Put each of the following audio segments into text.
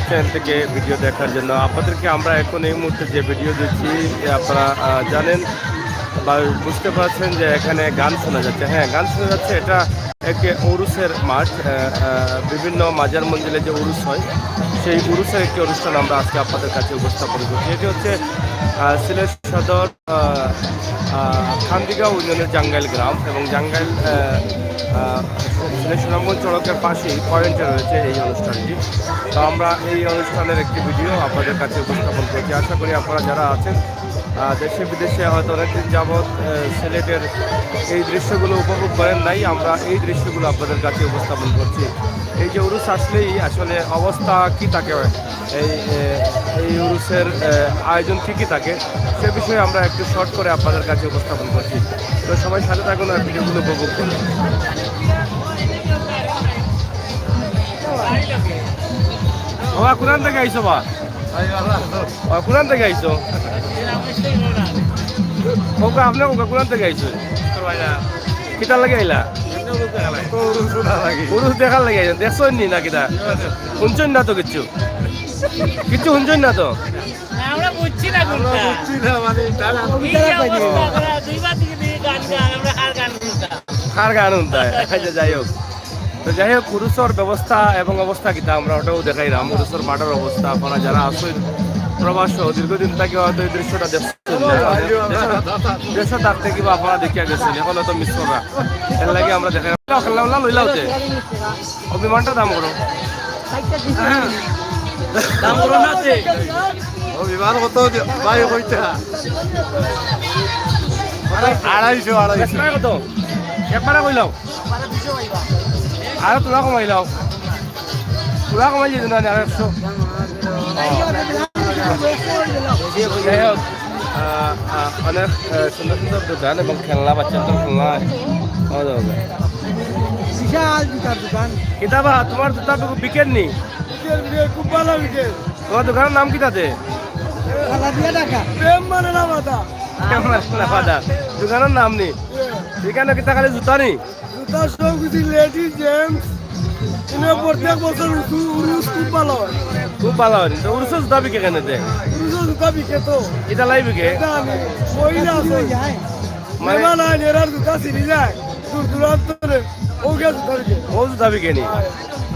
Channel থেকে video দেখার জন্য। আপনাদেরকে আমরা এখন এই মুহূর্তে যে ভিডিও দিচ্ছি আপনারা জানেন বা বুঝতে পারছেন যে এখানে গান শোনা যাচ্ছে। হ্যাঁ, গান শোনা যাচ্ছে। এটা একটি উরুসের মাঠ। বিভিন্ন মাজার মঞ্জিলে যে উরুস হয় সেই উরুসের একটি অনুষ্ঠান আমরা আজকে আপনাদের কাছে উপস্থাপন করছি। এটি হচ্ছে সিলেট সদর খান্দিগাঁও ইউনিয়নের জাঙ্গাইল গ্রাম এবং জাঙ্গাইল সিলেট সুনামগঞ্জ সড়কের পাশেই পয়েন্টে রয়েছে এই অনুষ্ঠানটি। তো আমরা এই অনুষ্ঠানের একটি ভিডিও আপনাদের কাছে উপস্থাপন করছি। আশা করি আপনারা যারা আছেন দেশে বিদেশে হয়তো অনেকদিন যাবৎ সিলেটের এই দৃশ্যগুলো উপভোগ করেন নাই, আমরা এই দৃশ্যগুলো আপনাদের কাছে উপস্থাপন করছি। এই যে উরুস আসলেই আসলে অবস্থা কী থাকে, এই উরুসের আয়োজন কী থাকে সে বিষয়ে আমরা একটু শর্ট করে আপনাদের কাছে উপস্থাপন করছি। তো সবাই সাথে থাকুন আর ভিডিওগুলো উপভোগ করুন। বাবা কোরআন থেকে আইসো? বা কোরআন থেকে আইসো? ওকে আপনার ওকে কোরআন থেকে আইসো? কিতার লাগে আইলা? পুরুষ দেখার লাগে আইসেন। দেখছেন নি না কিতা? শুনছেন না তো কিচ্ছু? কিচ্ছু শুনছেন না তো? কার গান শুনতায়? যাই হোক, তো যাই হোক উরুসর ব্যবস্থা এবং অবস্থা কিতা আমরা ওটাও দেখাইলাম। উরুসর মাঠের অবস্থা আপনারা যারা আসেন প্রবাস দীর্ঘদিন থেকে হয়তো এই দৃশ্যটা দেখছেন, দেশে থাকতে কিবা আপনারা দেখিয়া গেছেন, এখন হয়তো মিস করা এর লাগে আমরা দেখাই খেললাম না লইলাওতে অভিমানটা দাম করো অভিমান কত ভাই কইতা 250 কত একবারে কইলাও আর তোরা কমাইলাও, তোরা কমাই যেত না আর 100। যাই হোক অনেক সুন্দর সুন্দর দোকান এবং খেলনা, বাচ্চাদের খেলনা কিতাবা। তোমার জুতা বিকেট নি? খুব ভালো বিকেট। তোমার দোকানের নাম কি তাতে? দোকানের নাম নি? এখানে কিতা খালি জুতা নি? জুতা সব কিছু লেডিস জেন্টস প্রত্যেক বছর উরুস খুব ভালো হয়। খুব ভালো হয় তো উরুসের জুতা বিকে কেন? উরুসের জুতা বিকে তো এটা লাই বিকে মহিলা আছে মানে এরার জুতা ছিঁড়ি যায় দূর দূরান্তরে ও জুতা বিকে নি।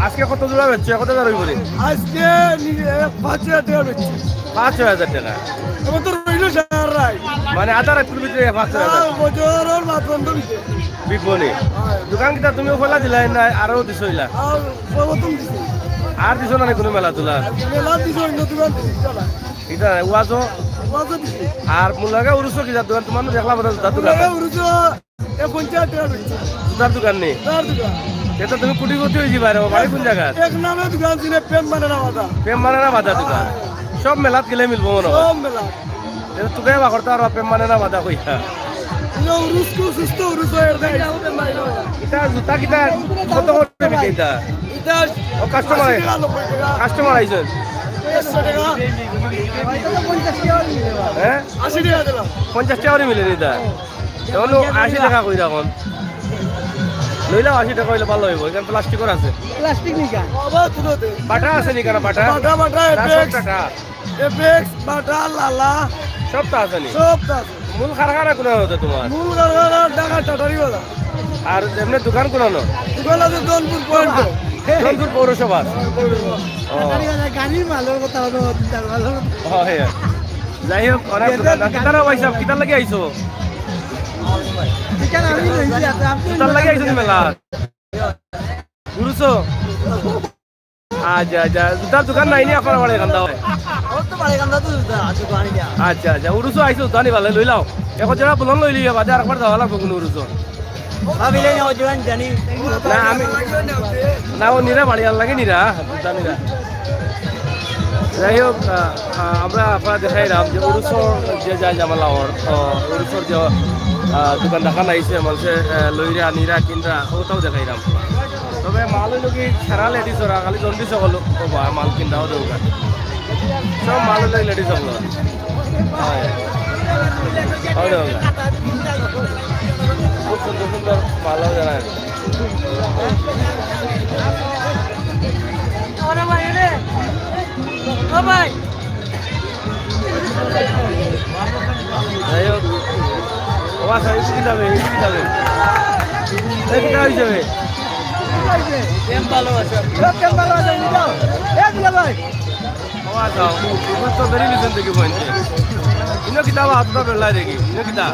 আজকে কত জোড়া বেচছো? কত টাকা রইব? আজকে 5,000 টাকা বেচছি। 5,000 টাকা তো রইল মানে আধা রাত্রির ভিতরে 5,000 বিকবনি। দোকান কিটা তুমিও খোলা দিলা না আরো দিছ? আর দিছ না কোনো মেলা তোলা? এটা ওয়াজো আর মুলাগা উরুসো কি দোকান? তোমার দেখলাম জুতার দোকান নেই? এটা তুমি কুটি কুটি হয়ে যাবে। বাড়ি কোন জায়গা? এক নামে দোকান ছিল প্রেম মানে না বাধা দোকান। সব মেলাত গেলে মিলবো মনে হয়। এটা তোকে বাকরতা আর প্রেম মানে না বাধা কইয়া এটা জুতা কিটা কত করতে বিকে? এটা কাস্টমার আইছেন? হ্যাঁ 50 টাকা মিলে নিতা তখন 80 টাকা কই এখন লইলাও 80 টাকা হইলে ভালো হইব। এখানে প্লাস্টিকর আছে। প্লাস্টিক নিকা বাটা আছে নি? কেন বাটা বাটা লালা সবটা আছে নি? সবটা আছে। মূল কারখানা কোন হতো তোমার? মূল কারখানা ঢাকা টাটারি বাজার। আর এমনি দোকান কোন? দোকান আছে জনপুর পয়েন্ট, জনপুর পৌরসভা। গাড়ির মালের কথা হলো ভালো। হ্যাঁ যাই হোক অনেক দোকান। কিতারা পয়সা কিতার লাগে আইছো? কিতার লাগে আইছো মেলা ঘুরছো? আচ্ছা আচ্ছা জুতার দোকান নাই নি আপনার বাড়ি কান্দা? আচ্ছা আচ্ছা উরুসো আইসো জানি ভালো লইলাও। এখন যারা বলন লইলি বাদে আর একবার যাওয়া লাগবে কোনো উরুসো না আমি না ও নিরা বাড়ি আর লাগে নিরা নিরা। যাই হোক আমরা আপনারা দেখাইলাম যে উরুসর যে যায় জামালাওয়ার উরুসর যে দোকান দেখান আইসে মানুষে লইরা নিরা কিনরা ওটাও দেখাইলাম। তবে মাল হইল কি সারা লেডিস ওরা খালি জন্ডিস হলো মাল কিনটাও দোকান সব মাল হইল লেডিস হলো। খুব সুন্দর সুন্দর মালও জানায়। ভাই যাই হোক আমার সাইজ কি যাবে কি যাবে এটা হিসেবে কেম ভালো আছে কেম ভালো আছে নিও এ দিলা ভাই আমার দাও তুমি তো বেরি লিসেন থেকে পয়েন্ট ইনো কিতাব হাতটা বেলা দেখি ইনো কিতাব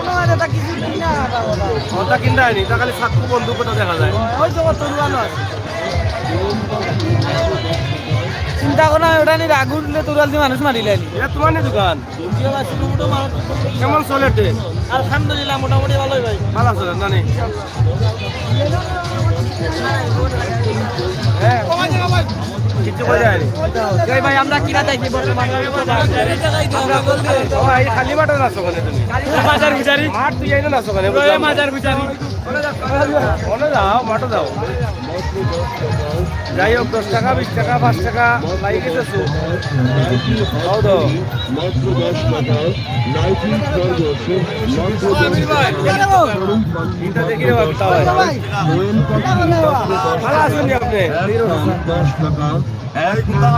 না এটা কিছু না ওটা কিনতে আনি তা খালি সাতকু বন্ধু কোটা দেখা যায় ওই জগৎ তুলবানো আছে চিন্তা করো না ওটা নিয়ে আগুন দিলে তোরাল দিয়ে মানুষ মারিলেনি এটা তোমার নি দোকান কেমন চলে টে আলহামদুলিল্লাহ মোটামুটি ভালোই ভাই ভালো চলে নানি হ্যাঁ কিছু বোঝা যায়নি এই ভাই আমরা কিনা দেখি বর্তমানে এই খালি মাঠে নাচো কেন তুমি বাজার বিচারি মাঠ তুই যাই না নাচো কেন বাজার বিচারি ওনে যাও মাঠে যাও যাই হোক 10 টাকা 20 টাকা 5 টাকা লাগি গেছে হও তো মাত্র 10 টাকা লাইটিং এটা দেখি রে বাবা তাও ভালো আছেন আপনি 10 টাকা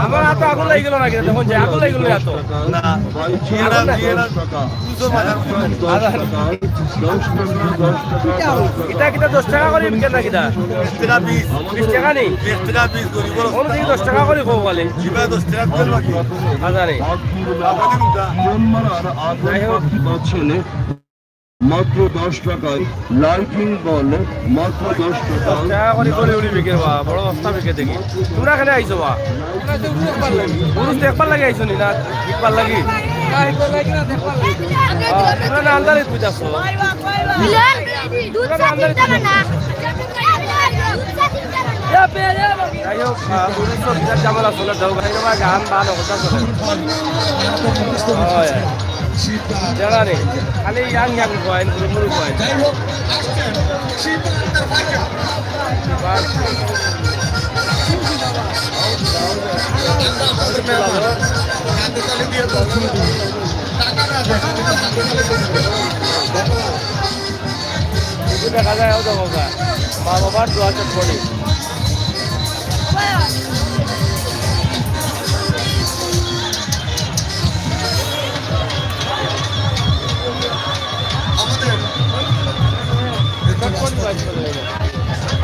আমার হাতে আগুন লাগি গেল নাকি তখন যে আগুন লাগি গেল এত না এটা কিটা 10 টাকা করে বিকেন না কিটা 20 টাকা নেই 20 টাকা পিস করি বলো কোন দিকে 10 টাকা করে খাবো বলে জিবা 10 টাকা করে বাকি আজারে ছেলে মাত্র 10 টাকায় লাইটিং বল মাত্র 10 টাকা টাকা করে করে উড়ি বিকের বা বড় বস্তা বিকে দেখি তোমরা এখানে আইছো বা পুরুষ দেখবার লাগে আইছো নি না দেখবার লাগি তোমরা না আন্দারে তুই যাচ্ছ যাই হোক পুরুষ বিচার জামালা চলে যাও ভাই বা গান ভালো কথা চলে জানা নেই খালি ইয়াং ইয়াং কয়েন মুরু কয়েন দেখা যায় ও দেখো মা বাবার দোয়া চট পড়ে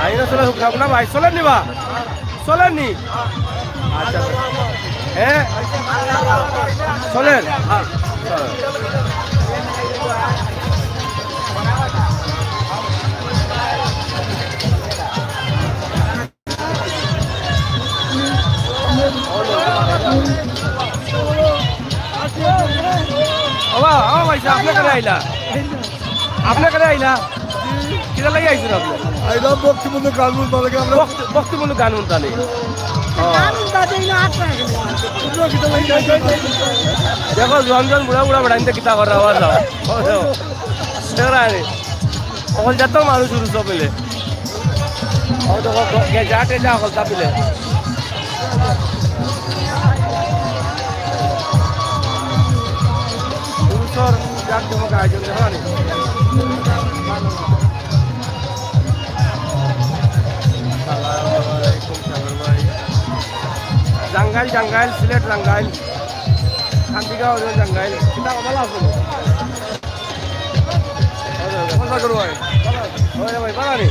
আইনা চলে হুকাব না ভাই চলেন নি বা চলেন নি আচ্ছা হ্যাঁ চলেন ভাই আপনি কেন আইলা আপনি কেন আইলা কিনা লাগে আইছেন আপনি আইলা বক্তব্য কানুন বলে আমরা বক্তব্য কানুন জানি দেখো জন জন বুড়া বুড়া বেড়াইতে কিতা করা আওয়াজ অকল যাত মানুষ উড়ু চপিলে যা টেজা অকল চাপিলে পুরুষর যাক জমক আয়োজন দেখা নি জাঙ্গাইল জাঙ্গাইল সিলেট জাঙ্গাইল শান্তিগাঁও জাঙ্গাইল কিতা ভালো আছে ভাই বাড়ানি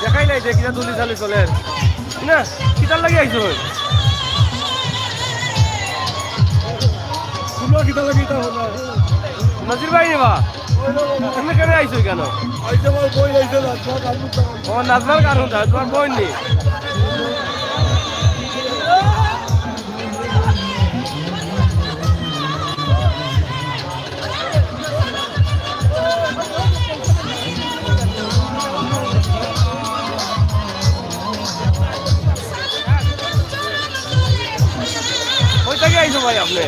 দেখাই নাই যে কিনা তুলি চালি চলে না কিতার লাগে আইছো নজির ভাই নেবা তুমি কেন আইছো কেন ও নাচবার কারণ তোমার বই নেই ওই থেকে আইছো ভাই আপনি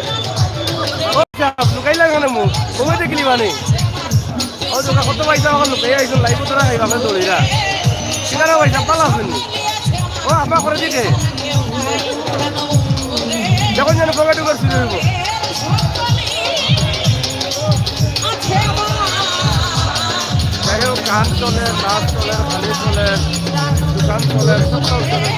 লুকাই লাগে না মুখ কমে দেখলি মানে ও তোরা কত পয়সা আমার লুকাই আইছো লাইভ তোরা খাইবা আপনি দৌড়িরা কিনারা পয়সা পালা আছেন ও আপনার করে দিকে যখন যেন পকেটে করে শুরু হইব যাই হোক গান চলে নাচ চলে খালি চলে দোকান চলে সব চলে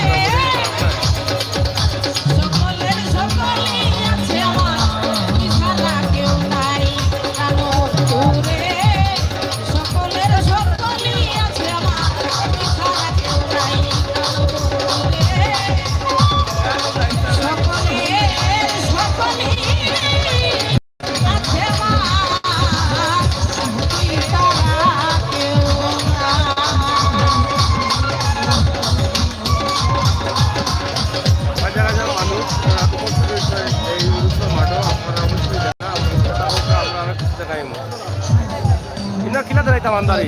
ধরাইতাম আন্দারি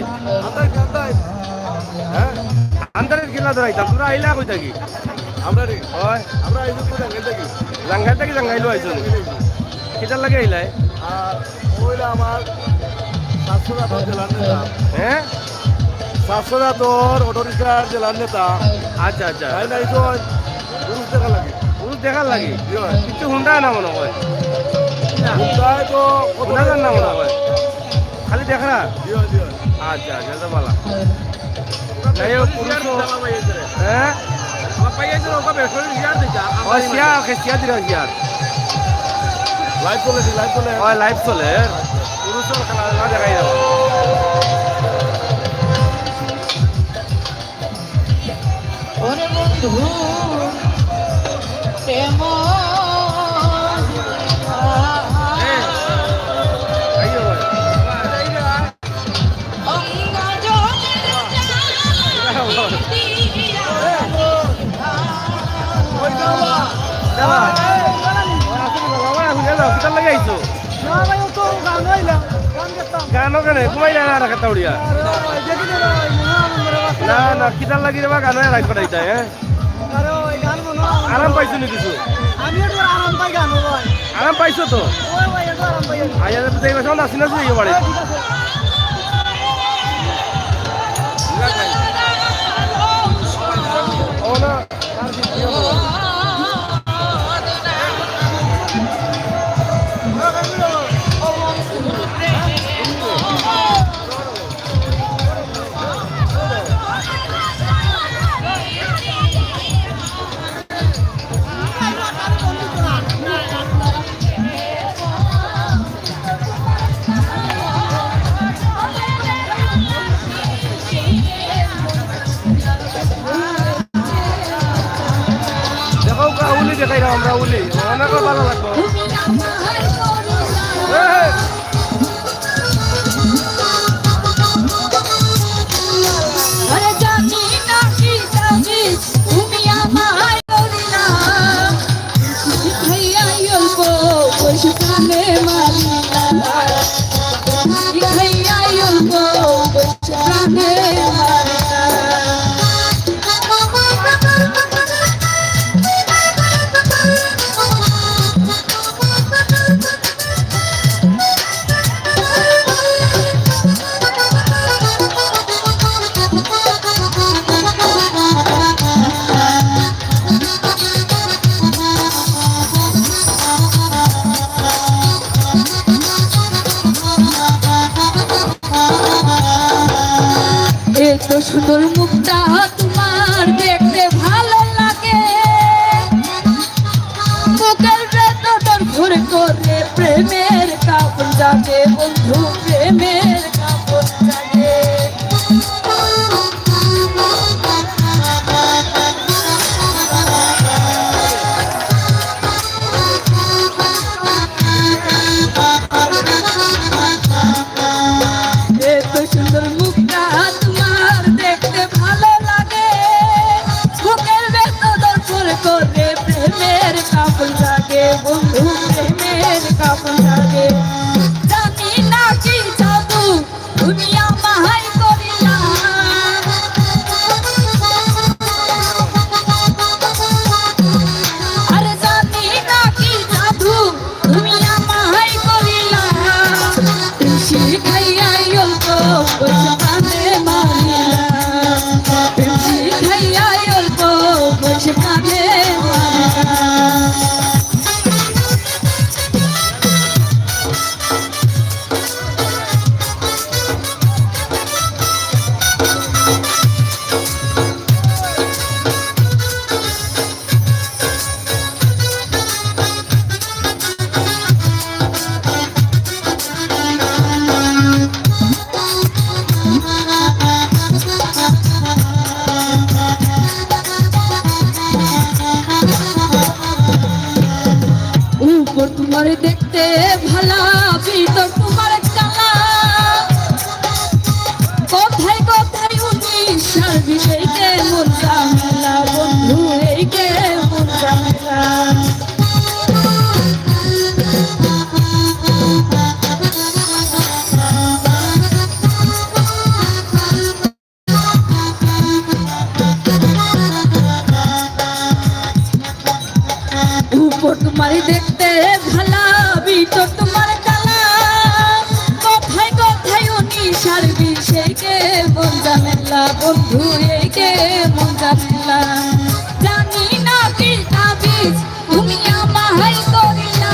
হ্যাঁ আন্দারের খেলা ধরাইতাম তোমরা আইলা কই থাকি আমরা রে হয় আমরা এই যে জাঙ্গল থেকে জাঙ্গাই থাকি জাঙ্গাইলো আইছো কিটার লাগে আইলাই আর ওইলা আমার শাশুড়া তো জেলার নেতা হ্যাঁ শাশুড়া তোর অটো রিক্সার জেলার নেতা আচ্ছা আচ্ছা তাই নাই তো পুরুষ দেখা লাগে পুরুষ দেখার লাগে কিছু হুন্ডা না মনে হয় তাই তো কত হুন্ডা না মনে হয় খালি দেখা দিও দিও আচ্ছা আচ্ছা তো ভালো যাই হোক পুরুষ হ্যাঁ সিয়া দিল সিয়ার লাইভ চলেছে লাইভ চলে হয় লাইভ চলে পুরুষের খেলা না দেখাই যাবো ওরে বন্ধু কেমন গানো কেনে ঘুমাই না রাখা উড়িয়া না না কিতার লাগি রে বা গানো রাখ করাইতা হ্যাঁ আরাম পাইছো নি কিছু আরাম পাইছো তো আয়া দেখবে সব নাচি নাচি ইয়ে বাড়ি ও না দেখাই আমরা উলি অনেক ভালো লাগবে এত সুন্দর মুখটা তোমার দেখতে ভালো লাগে বুকের ভেতর ঘুরে করে প্রেমের কাপড় জাগে বন্ধু প্রেমের কাপড় জাগে এত সুন্দর মুখটা তোমার দেখতে ভালো লাগে বুকের ভেতর ঘুরে করে প্রেমের কাপড় জাগে বন্ধু প্রেমের কাপড় জাগে জানি না কি জাদু তুমি আমায় করিলা আরে জানি না কি জাদু তুমি আমায় করিলা শিখাইয়া অল্প বয়সে কাঁদে মারিলা শিখাইয়া অল্প বয়সে কাঁদে মারিলা উপর তোমার দেখতে ভালা ভিতর তোমার কালা কোথায় কোথায় উনিশ সার্ভিস এই কেমন ঝামেলা বন্ধু এই কেমন ঝামেলা তোমার দেখতে ভালা ভিতর তোমার কালা কথায় কথায় নিশার বিষয়কে মন জামেলা বন্ধু একে মন জামেলা জানি না কি তাবিজ তুমি আমায় করিলা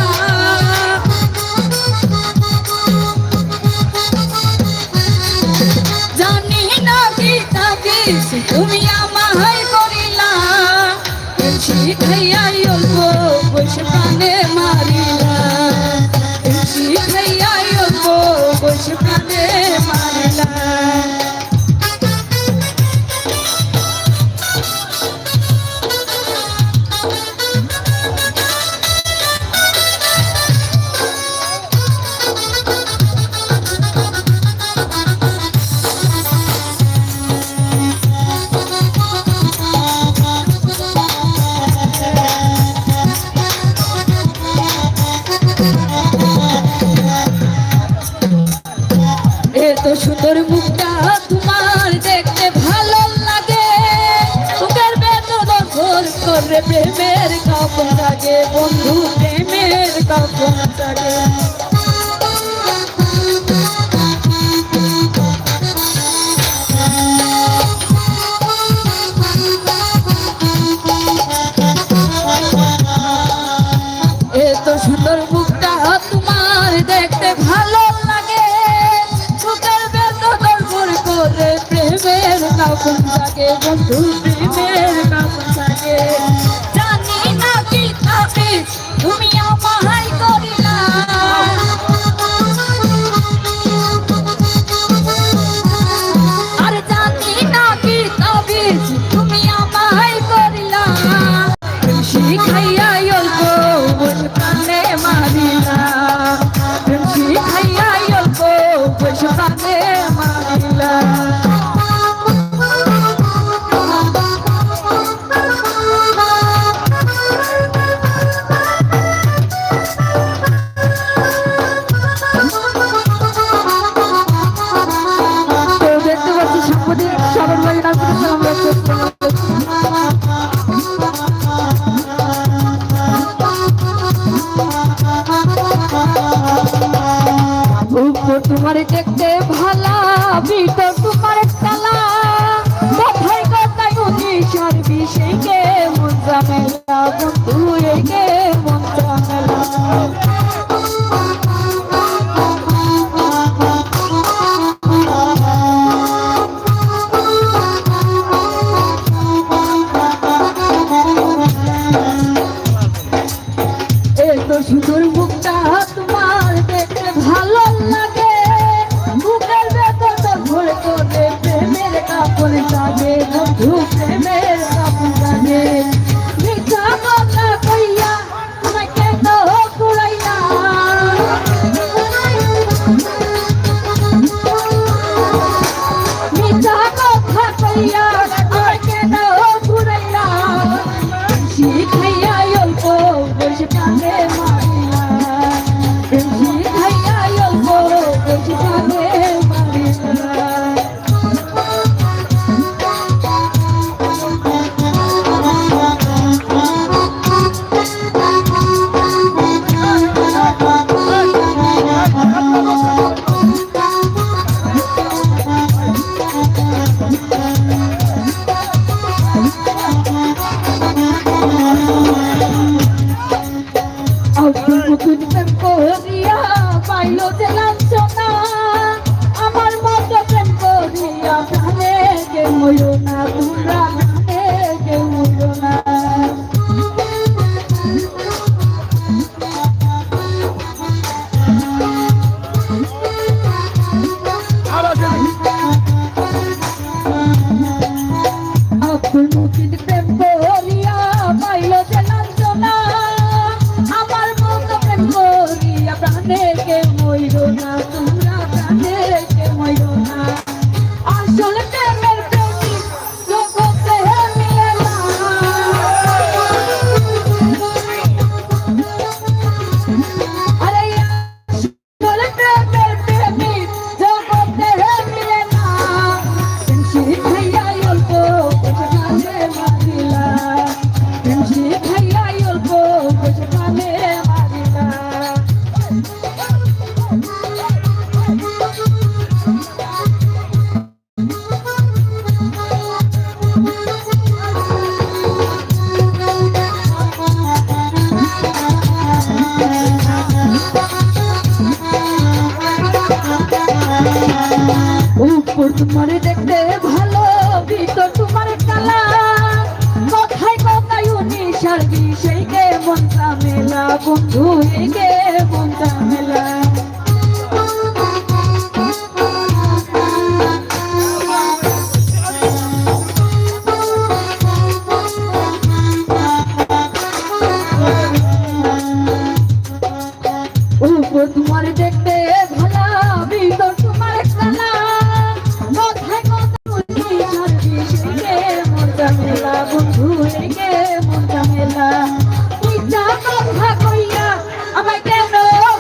জানি না কি তাবিজ তুমি আমায় করিলা শিখাইয়া অল্প বসে প্রাণে মারিলা শিখাইয়া অল্প বসে প্রাণে মারিলা এত সুন্দর মুখটা তোমার দেখতে ভালো লাগে তোকের বেতন ঘোর করে প্রেমের কাপড় লাগে বন্ধু প্রেমের কাপড় লাগে এত সুন্দর মুখটা তোমার দেখতে ভালো লাগে প্রেমের কাপড় থাকে বন্ধু প্রেমের কাপড় থাকে জানি না কি তাবিজ তুমি আমায় করিলা আর জানি না কি তাবিজ তুমি আমায় করিলা শিখাইয়া অল্প বসে প্রাণে মারিলা শিখাইয়া অল্প বসে প্রাণে মারিলা তোমার দেখতে ভালা ভিতর তোমার কালা কথায় কথায় নিশার বিষয়কে মন জামেলা বন্ধু একে মন জামেলা এত সুন্দর মুখটা তোমার দেখতে ভালো লাগে বুকের ভেতর ভরে করে প্রেমের কাপড় লাগে বন্ধু প্রেমের কাপড় লাগে মিঠা কথা কইয়া আমাকে তো কুড়াইলা মিঠা কথা কইয়া আমাকে তো কুড়াইলা শিখাইয়া অল্প বসে প্রাণে মারিলা শিখাইয়া অল্প বসে প্রাণে মারিলা পাইলো যে লাঞ্ছনা আমার মতো প্রেম করিয়া প্রাণে কেউ মরো না তোমরা প্রাণে কেউ মরো না আব্দুল মুকিদ প্রেম করিয়া পাইলো যে লাঞ্ছনা আমার মতো প্রেম করিয়া প্রাণে কেউ মরো নিশার বিষে কে মন ঝামেলা বন্ধু কে মন ঝামেলা উপর তোমার দেখতে ভালা ভিতর তোমার খালা কথায় কথা বলি সার্ভিসে মন ঝামেলা বন্ধু কে মন ঝামেলা মিথ্যা কথা কইয়া আমায় কেন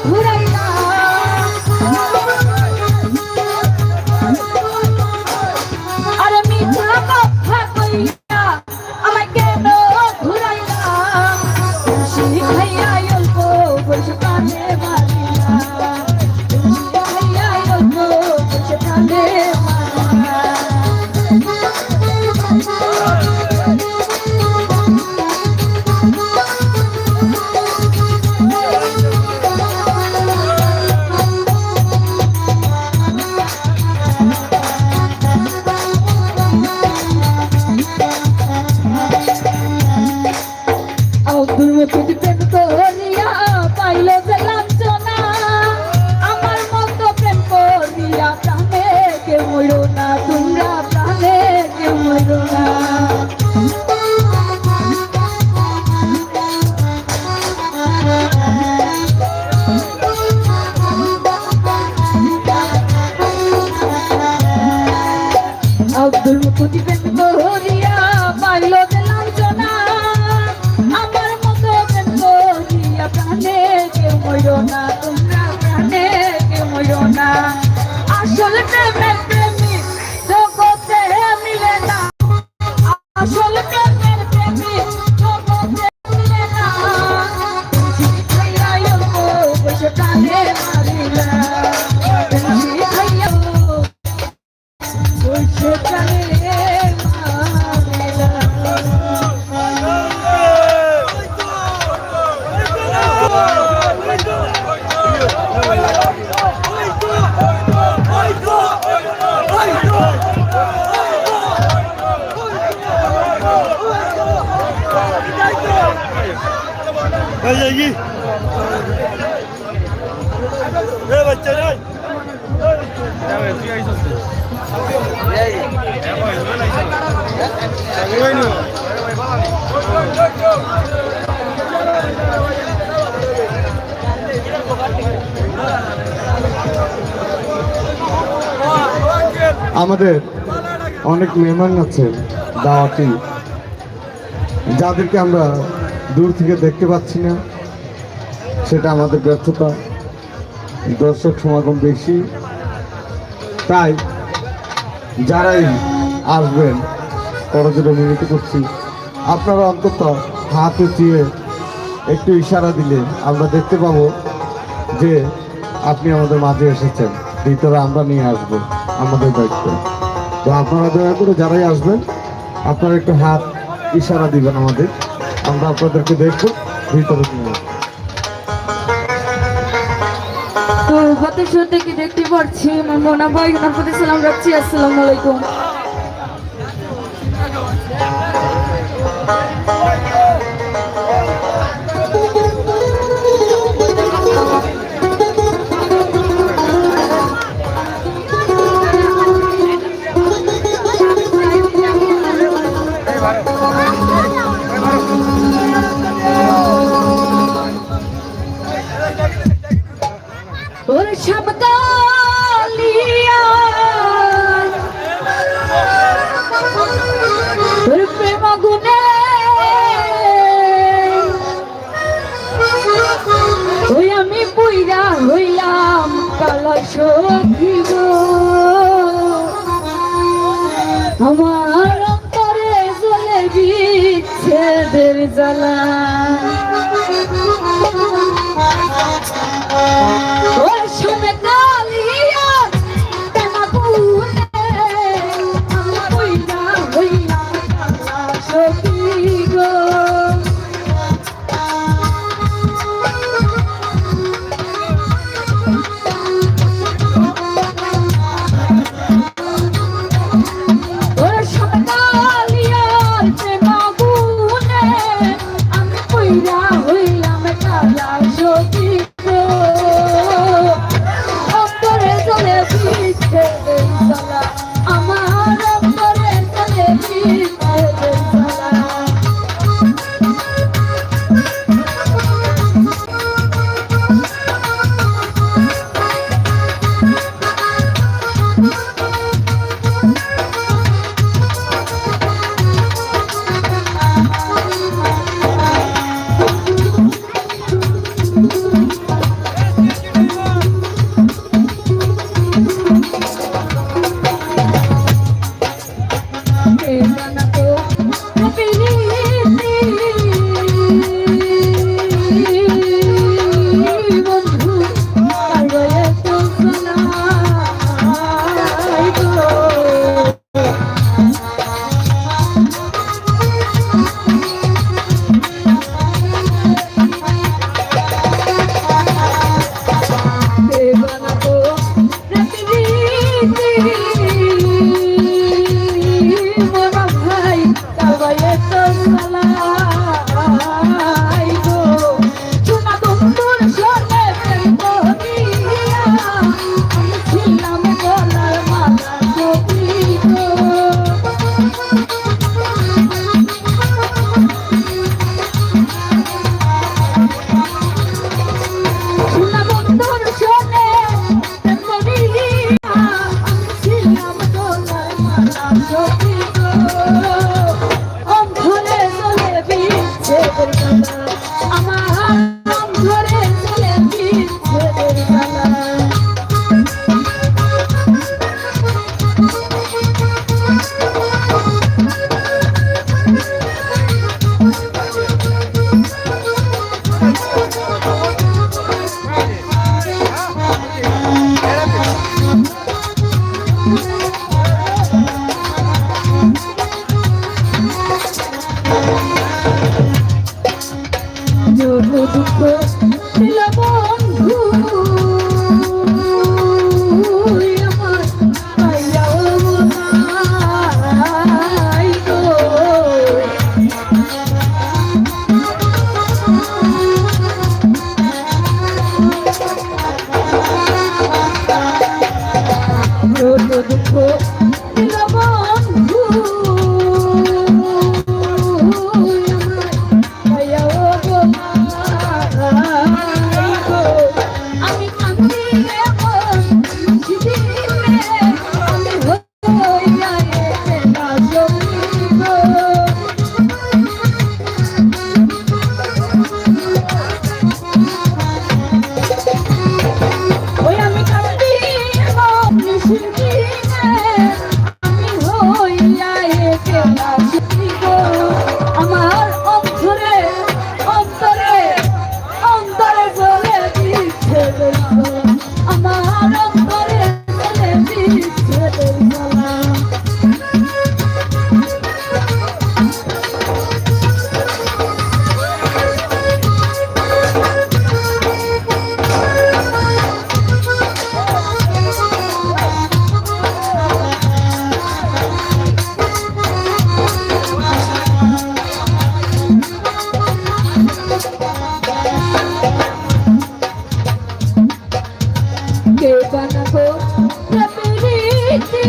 ঘুরাইলা আরে মিথ্যা কথা কইয়া আমায় কেন ঘুরাইলা শিখাইয়া অল্প বসে কানে মারিলা শিখাইয়া অল্প বসে কানে মারিলা আব্দুল মুকিত প্রেম করিয়া পাইল যে লাঞ্ছনা আমার মতো প্রেম করিয়া প্রাণে কেউ মরো না তোমরা প্রাণে কেউ মরো না আব্দুল মুকিত প্রেম করিয়া পাইল যে লাঞ্ছনা আমার মতো প্রেম করিয়া প্রাণে কেউ মরো না তোমরা প্রাণে কেউ মরো না আসল প্রেমের প্রেমিক জগতে মিলে না আসল প্রেমের প্রেমিক জগতে মিলে না শিখাইয়া অল্প বসে প্রাণে মারিলা শিখাইয়া বসে প্রাণে মারিলা আমাদের অনেক মেহমান আছে দাওয়াতি যাদেরকে আমরা দূর থেকে দেখতে পাচ্ছি না সেটা আমাদের ব্যর্থতা দর্শক সমাগম বেশি তাই যারাই আসবেন করজোড়ে মিলিত করছি আপনারা অন্তত হাত উঁচিয়ে একটু ইশারা দিলে আমরা দেখতে পাবো যে আপনি আমাদের মাঝে এসেছেন ভিতরে আমরা নিয়ে আসবো আমাদের দায়িত্ব তো আপনারা দয়া করে যারাই আসবেন আপনারা একটু হাত ইশারা দিবেন আমাদের আমরা আপনাদেরকে দেখবো ভিতরে নিয়ে আসবো তো গত শো থেকে দেখতে পাচ্ছি আমার মোনা ভাই ওনার প্রতি সালাম রাখছি আসসালামু আলাইকুম ওর সবকালিয়া ওর প্রেম গুনে ওই আমি পুইরা হইলাম কালা সখী গো আমার অন্তরে জ্বলে বিচ্ছেদের জ্বালা ওর সবে কালিয়া তেমা গুনে আমি পুইরা হইলাম কালা সখী গো যত দুঃখ দিল বন্ধু আমার পাইয়াও নাই গো যত দুঃখ দিল বন্ধু আমি কান্দি এখন আমি হইয়া না জমি ওই আমি কান্দি এখন আমি হইয়া না জমি আমার অন্তরে অন্তরে অন্তরে বলে দিচ্ছে আমার অন্তরে বলে দিচ্ছে কে বানাবো প্রীতি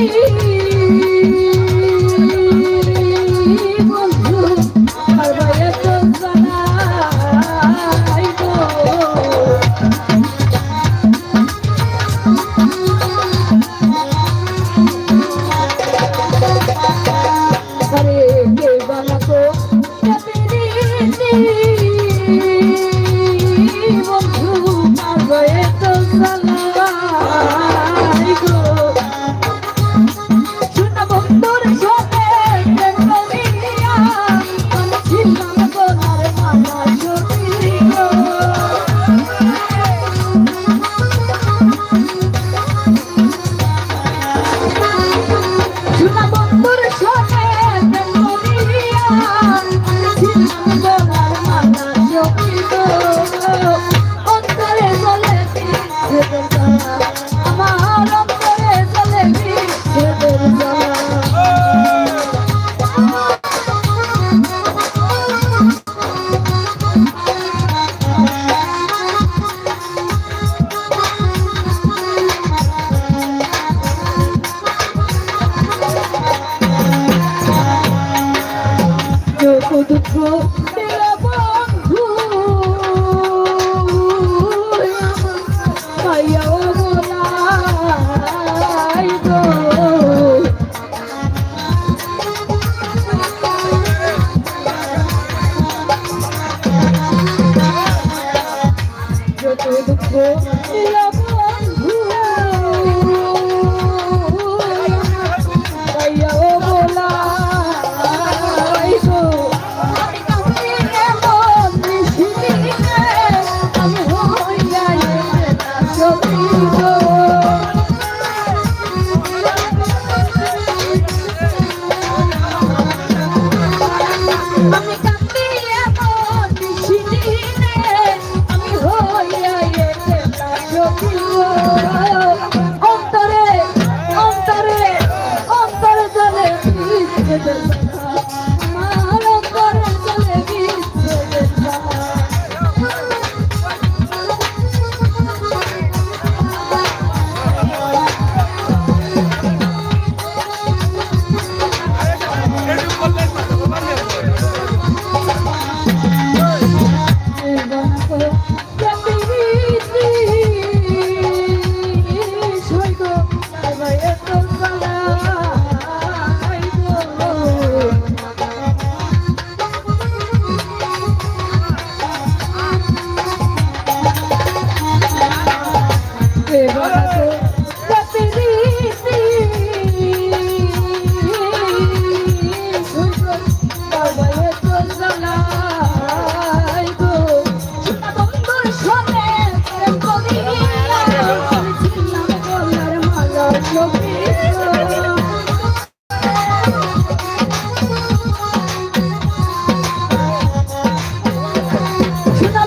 বন্ধু আর ভাইয়া তো জানাই গো আরে কে বানাবো প্রীতি বন্ধু আর ভাইয়া তো জানাই গো শুনা বন্ধুর সাথে প্রেম করিয়া আমি ছিলাম বলার মালা জড়ি গো শুনা বন্ধুর সাথে প্রেম করিয়া আমি ছিলাম বলার মালা জড়ি গো অন্তরে চলে দিচ্ছে আমার অন্তরে চলে দিচ্ছে যত দুঃখ দিল বন্ধু পাইয়াও নাই গো যত দুঃখ দিল বন্ধু পাইয়াও নাই গো আমি কাঁদি এখন নিশিদিনে আমি হইয়া না জমি গো আমি কাঁদি এখন নিশিদিনে আমি হইয়া না জমি গো অন্তরে অন্তরে অন্তরে চলে গিয়েছে আমার অন্তরে চলে গিয়েছে শুনা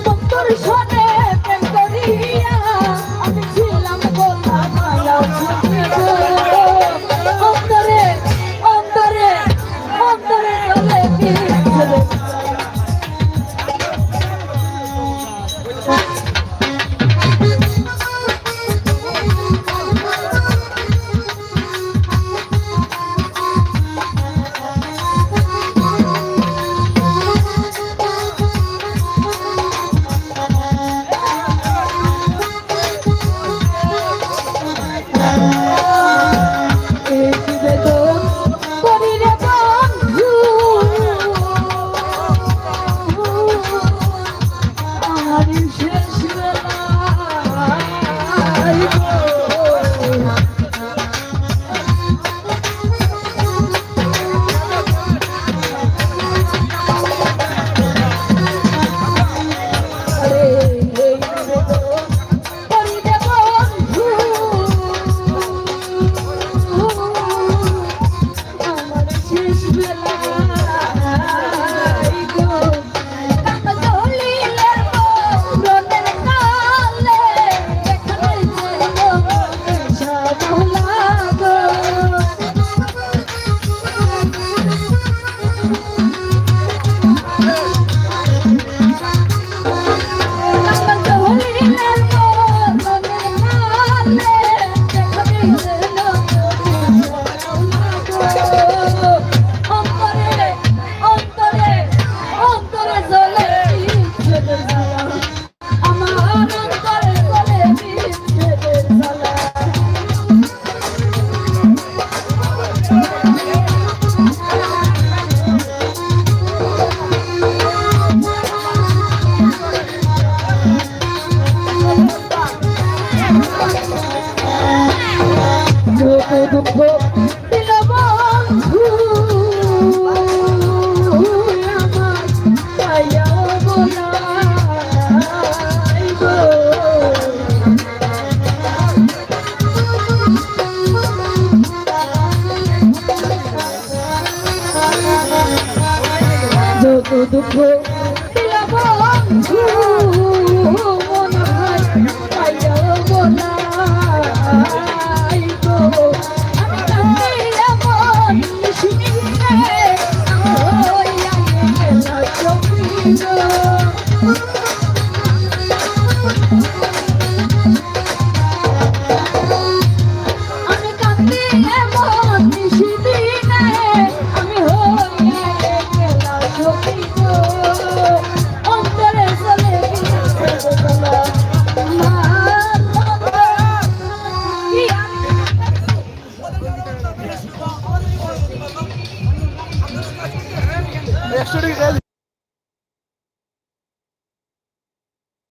দুঃখ